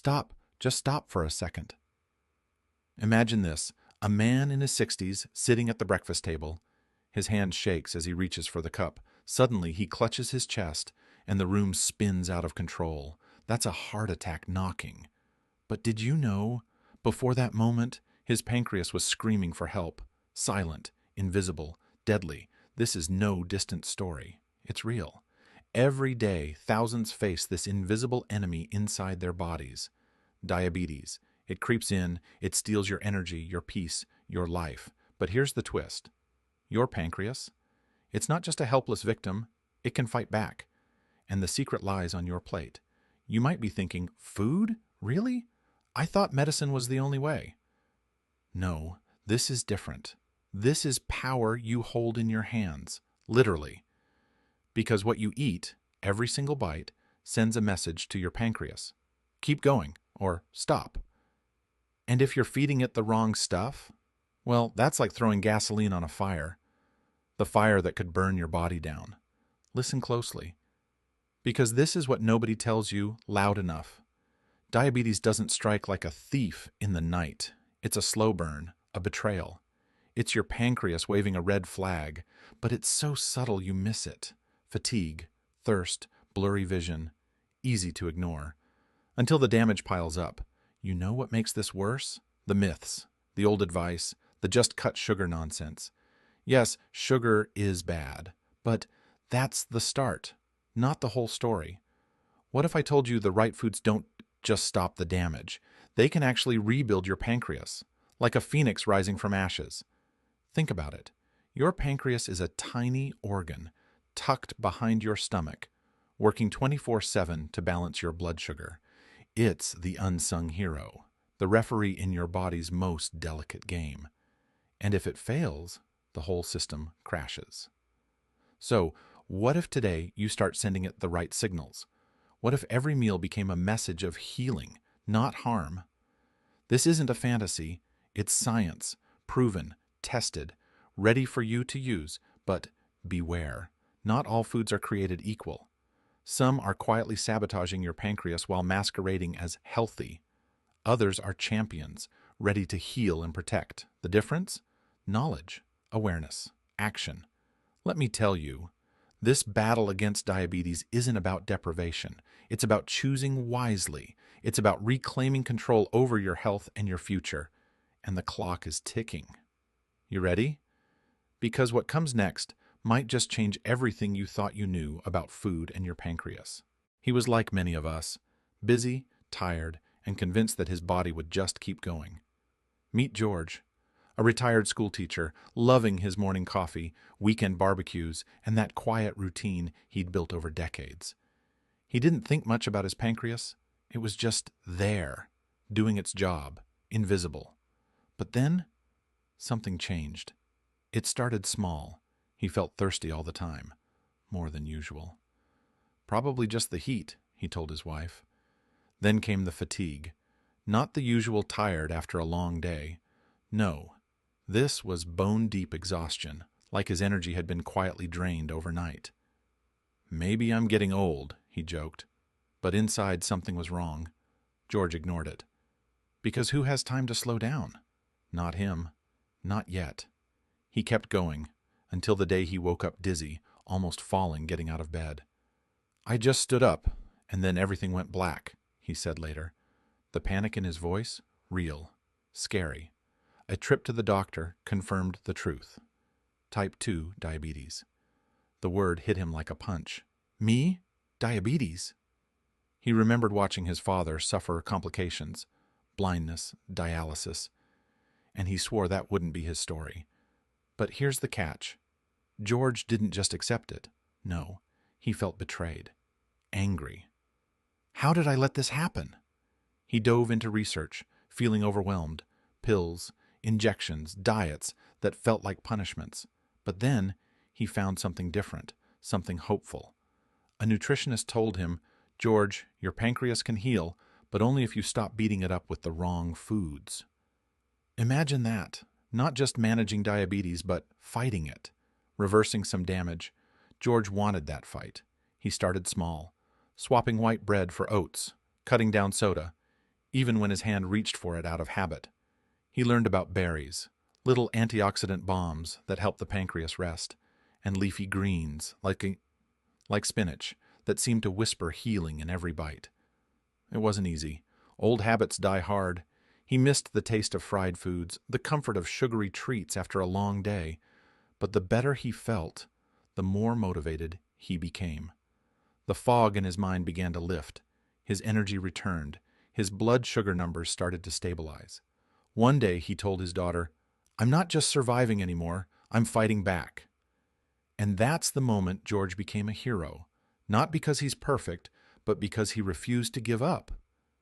Stop. Just stop for a second. Imagine this. A man in his 60s sitting at the breakfast table. His hand shakes as he reaches for the cup. Suddenly, he clutches his chest, and the room spins out of control. That's a heart attack knocking. But did you know, before that moment, his pancreas was screaming for help. Silent, invisible, deadly. This is no distant story. It's real. Every day, thousands face this invisible enemy inside their bodies. Diabetes. It creeps in, it steals your energy, your peace, your life. But here's the twist. Your pancreas, it's not just a helpless victim, it can fight back. And the secret lies on your plate. You might be thinking, food? Really? I thought medicine was the only way. No, this is different. This is power you hold in your hands, literally. Because what you eat, every single bite, sends a message to your pancreas. Keep going, or stop. And if you're feeding it the wrong stuff, well, that's like throwing gasoline on a fire. The fire that could burn your body down. Listen closely. Because this is what nobody tells you loud enough. Diabetes doesn't strike like a thief in the night. It's a slow burn, a betrayal. It's your pancreas waving a red flag, but it's so subtle you miss it. Fatigue, thirst, blurry vision, easy to ignore. Until the damage piles up. You know what makes this worse? The myths, the old advice, the just cut sugar nonsense. Yes, sugar is bad, but that's the start, not the whole story. What if I told you the right foods don't just stop the damage? They can actually rebuild your pancreas, like a phoenix rising from ashes. Think about it. Your pancreas is a tiny organ tucked behind your stomach, working 24/7 to balance your blood sugar. It's the unsung hero, the referee in your body's most delicate game. And if it fails, the whole system crashes. So, what if today you start sending it the right signals? What if every meal became a message of healing, not harm? This isn't a fantasy, it's science, proven, tested, ready for you to use, but beware. Not all foods are created equal. Some are quietly sabotaging your pancreas while masquerading as healthy. Others are champions, ready to heal and protect. The difference? Knowledge, awareness, action. Let me tell you, this battle against diabetes isn't about deprivation. It's about choosing wisely. It's about reclaiming control over your health and your future. And the clock is ticking. You ready? Because what comes next might just change everything you thought you knew about food and your pancreas. He was like many of us, busy, tired, and convinced that his body would just keep going. Meet George, a retired schoolteacher, loving his morning coffee, weekend barbecues, and that quiet routine he'd built over decades. He didn't think much about his pancreas. It was just there, doing its job, invisible. But then, something changed. It started small. He felt thirsty all the time, more than usual. Probably just the heat, he told his wife. Then came the fatigue. Not the usual tired after a long day. No, this was bone-deep exhaustion, like his energy had been quietly drained overnight. Maybe I'm getting old, he joked. But inside something was wrong. George ignored it. Because who has time to slow down? Not him. Not yet. He kept going, until the day he woke up dizzy, almost falling getting out of bed. I just stood up, and then everything went black, he said later. The panic in his voice? Real. Scary. A trip to the doctor confirmed the truth. Type 2 diabetes. The word hit him like a punch. Me? Diabetes? He remembered watching his father suffer complications, blindness, dialysis, and he swore that wouldn't be his story. But here's the catch. George didn't just accept it. No, he felt betrayed. Angry. How did I let this happen? He dove into research, feeling overwhelmed. Pills, injections, diets that felt like punishments. But then he found something different, something hopeful. A nutritionist told him, George, your pancreas can heal, but only if you stop beating it up with the wrong foods. Imagine that. Not just managing diabetes, but fighting it, reversing some damage. George wanted that fight. He started small, swapping white bread for oats, cutting down soda. even when his hand reached for it out of habit. He learned about berries, little antioxidant bombs that help the pancreas rest, and leafy greens, like spinach, that seemed to whisper healing in every bite. It wasn't easy. Old habits die hard. He missed the taste of fried foods, the comfort of sugary treats after a long day, but the better he felt, the more motivated he became. The fog in his mind began to lift. His energy returned. His blood sugar numbers started to stabilize. One day he told his daughter, "I'm not just surviving anymore, I'm fighting back." And that's the moment George became a hero, not because he's perfect, but because he refused to give up,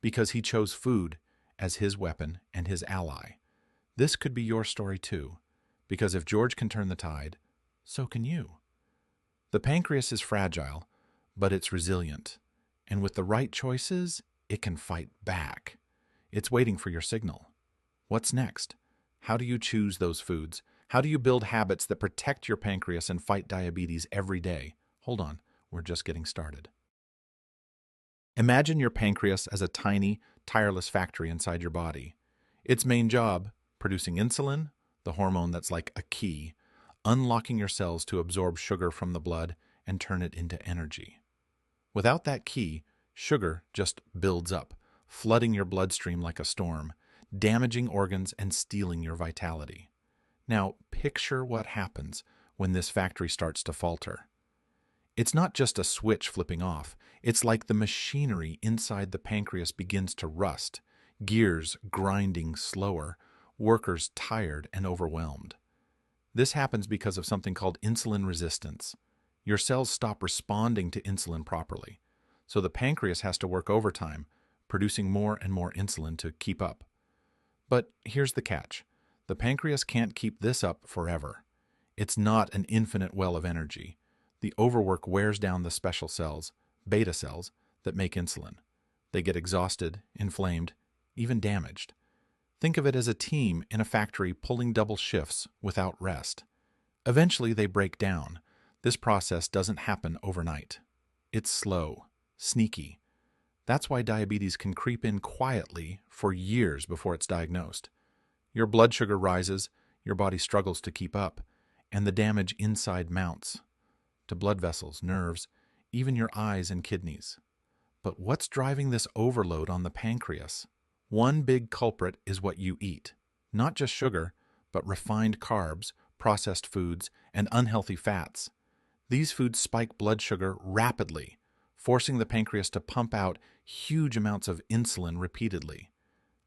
because he chose food as his weapon and his ally. This could be your story too, because if George can turn the tide, so can you. The pancreas is fragile, but it's resilient, and with the right choices, it can fight back. It's waiting for your signal. What's next? How do you choose those foods? How do you build habits that protect your pancreas and fight diabetes every day? Hold on, we're just getting started. Imagine your pancreas as a tiny, tireless factory inside your body. Its main job, producing insulin, the hormone that's like a key, unlocking your cells to absorb sugar from the blood and turn it into energy. Without that key, sugar just builds up, flooding your bloodstream like a storm, damaging organs and stealing your vitality. Now, picture what happens when this factory starts to falter. It's not just a switch flipping off. It's like the machinery inside the pancreas begins to rust, gears grinding slower, workers tired and overwhelmed. This happens because of something called insulin resistance. Your cells stop responding to insulin properly, so the pancreas has to work overtime, producing more and more insulin to keep up. But here's the catch. The pancreas can't keep this up forever. It's not an infinite well of energy. The overwork wears down the special cells, beta cells, that make insulin. They get exhausted, inflamed, even damaged. Think of it as a team in a factory pulling double shifts without rest. Eventually they break down. This process doesn't happen overnight. It's slow, sneaky. That's why diabetes can creep in quietly for years before it's diagnosed. Your blood sugar rises, your body struggles to keep up, and the damage inside mounts to blood vessels, nerves, even your eyes and kidneys. But what's driving this overload on the pancreas? One big culprit is what you eat. Not just sugar, but refined carbs, processed foods, and unhealthy fats. These foods spike blood sugar rapidly, forcing the pancreas to pump out huge amounts of insulin repeatedly.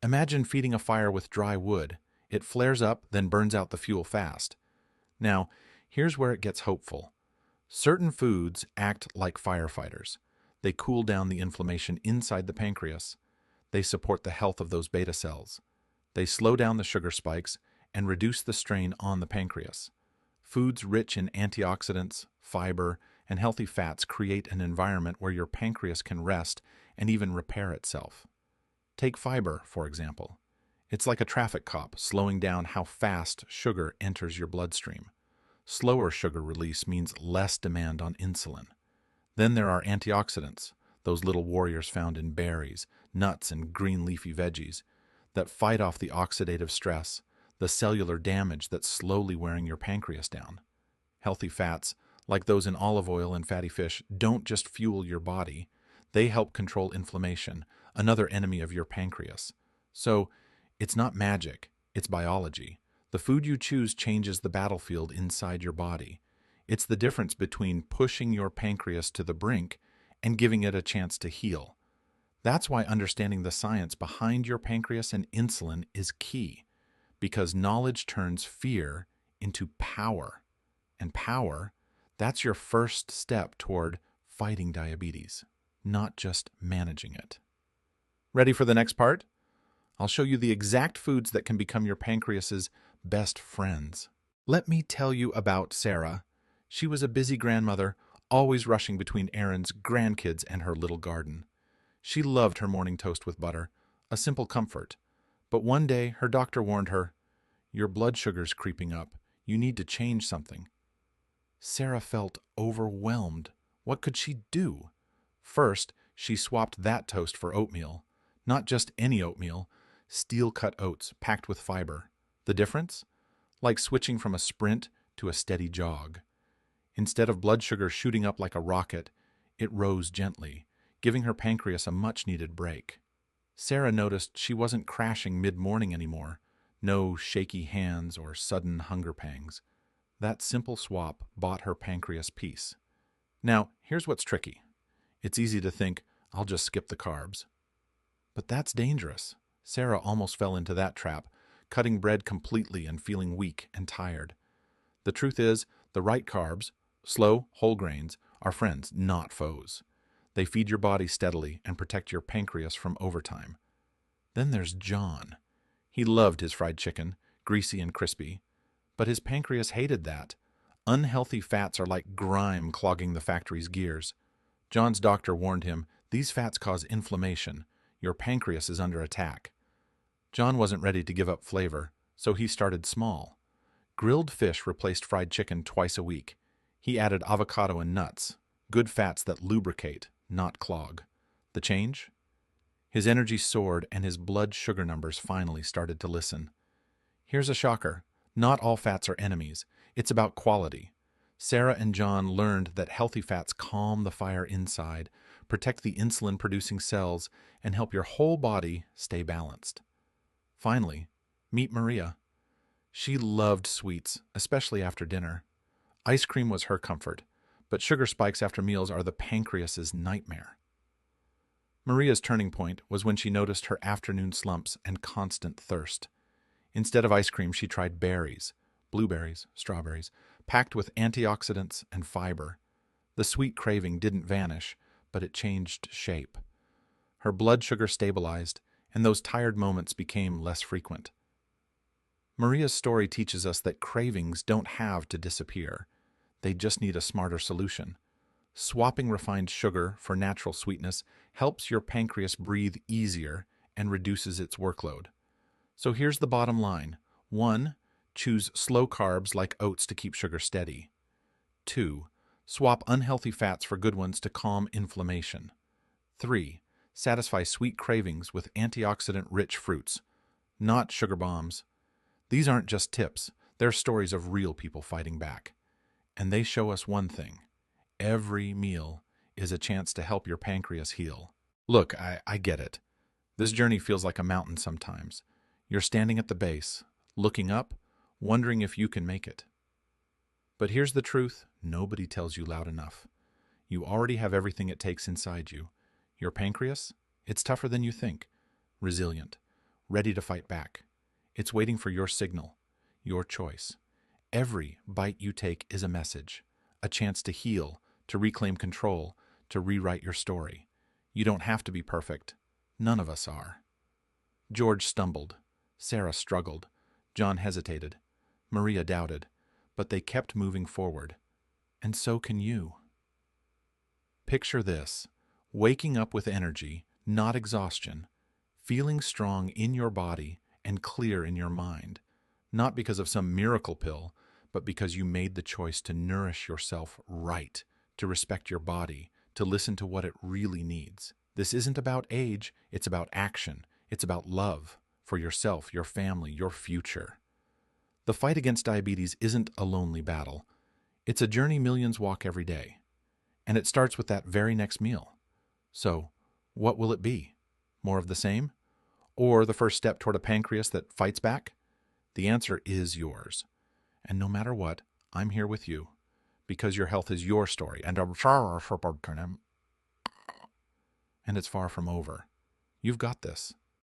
Imagine feeding a fire with dry wood. It flares up, then burns out the fuel fast. Now, here's where it gets hopeful. Certain foods act like firefighters. They cool down the inflammation inside the pancreas. They support the health of those beta cells. They slow down the sugar spikes and reduce the strain on the pancreas. Foods rich in antioxidants, fiber, and healthy fats create an environment where your pancreas can rest and even repair itself. Take fiber, for example. It's like a traffic cop slowing down how fast sugar enters your bloodstream. Slower sugar release means less demand on insulin. Then there are antioxidants, those little warriors found in berries, nuts, and green leafy veggies, that fight off the oxidative stress, the cellular damage that's slowly wearing your pancreas down. Healthy fats, like those in olive oil and fatty fish, don't just fuel your body. They help control inflammation, another enemy of your pancreas. So, it's not magic, it's biology. The food you choose changes the battlefield inside your body. It's the difference between pushing your pancreas to the brink and giving it a chance to heal. That's why understanding the science behind your pancreas and insulin is key, because knowledge turns fear into power. And power, that's your first step toward fighting diabetes, not just managing it. Ready for the next part? I'll show you the exact foods that can become your pancreas's best friends. Let me tell you about Sarah. She was a busy grandmother, always rushing between errands, grandkids, and her little garden. She loved her morning toast with butter, a simple comfort. But one day, her doctor warned her, "Your blood sugar's creeping up. You need to change something." Sarah felt overwhelmed. What could she do? First, she swapped that toast for oatmeal. Not just any oatmeal, steel-cut oats packed with fiber. The difference? Like switching from a sprint to a steady jog. Instead of blood sugar shooting up like a rocket, it rose gently, giving her pancreas a much-needed break. Sarah noticed she wasn't crashing mid-morning anymore. No shaky hands or sudden hunger pangs. That simple swap bought her pancreas peace. Now, here's what's tricky. It's easy to think, I'll just skip the carbs. But that's dangerous. Sarah almost fell into that trap, cutting bread completely and feeling weak and tired. The truth is, the right carbs, slow, whole grains, are friends, not foes. They feed your body steadily and protect your pancreas from overtime. Then there's John. He loved his fried chicken, greasy and crispy. But his pancreas hated that. Unhealthy fats are like grime clogging the factory's gears. John's doctor warned him, these fats cause inflammation. Your pancreas is under attack. John wasn't ready to give up flavor, so he started small. Grilled fish replaced fried chicken twice a week. He added avocado and nuts, good fats that lubricate, not clog. The change? His energy soared and his blood sugar numbers finally started to listen. Here's a shocker. Not all fats are enemies. It's about quality. Sarah and John learned that healthy fats calm the fire inside, protect the insulin-producing cells, and help your whole body stay balanced. Finally, meet Maria. She loved sweets, especially after dinner. Ice cream was her comfort, but sugar spikes after meals are the pancreas's nightmare. Maria's turning point was when she noticed her afternoon slumps and constant thirst. Instead of ice cream, she tried berries, blueberries, strawberries, packed with antioxidants and fiber. The sweet craving didn't vanish, but it changed shape. Her blood sugar stabilized, and those tired moments became less frequent. Maria's story teaches us that cravings don't have to disappear. They just need a smarter solution. Swapping refined sugar for natural sweetness helps your pancreas breathe easier and reduces its workload. So here's the bottom line. 1. Choose slow carbs like oats to keep sugar steady. 2. Swap unhealthy fats for good ones to calm inflammation. 3. Satisfy sweet cravings with antioxidant-rich fruits, not sugar bombs. These aren't just tips. They're stories of real people fighting back. And they show us one thing. Every meal is a chance to help your pancreas heal. Look, I get it. This journey feels like a mountain sometimes. You're standing at the base, looking up, wondering if you can make it. But here's the truth nobody tells you loud enough. You already have everything it takes inside you. Your pancreas? It's tougher than you think. Resilient. Ready to fight back. It's waiting for your signal. Your choice. Every bite you take is a message. A chance to heal, to reclaim control, to rewrite your story. You don't have to be perfect. None of us are. George stumbled. Sarah struggled. John hesitated. Maria doubted. But they kept moving forward. And so can you. Picture this. Waking up with energy, not exhaustion. Feeling strong in your body and clear in your mind. Not because of some miracle pill, but because you made the choice to nourish yourself right, to respect your body, to listen to what it really needs. This isn't about age, it's about action. It's about love for yourself, your family, your future. The fight against diabetes isn't a lonely battle. It's a journey millions walk every day. And it starts with that very next meal. So, what will it be? More of the same? Or the first step toward a pancreas that fights back? The answer is yours. And no matter what, I'm here with you. Because your health is your story, and it's far from over. You've got this.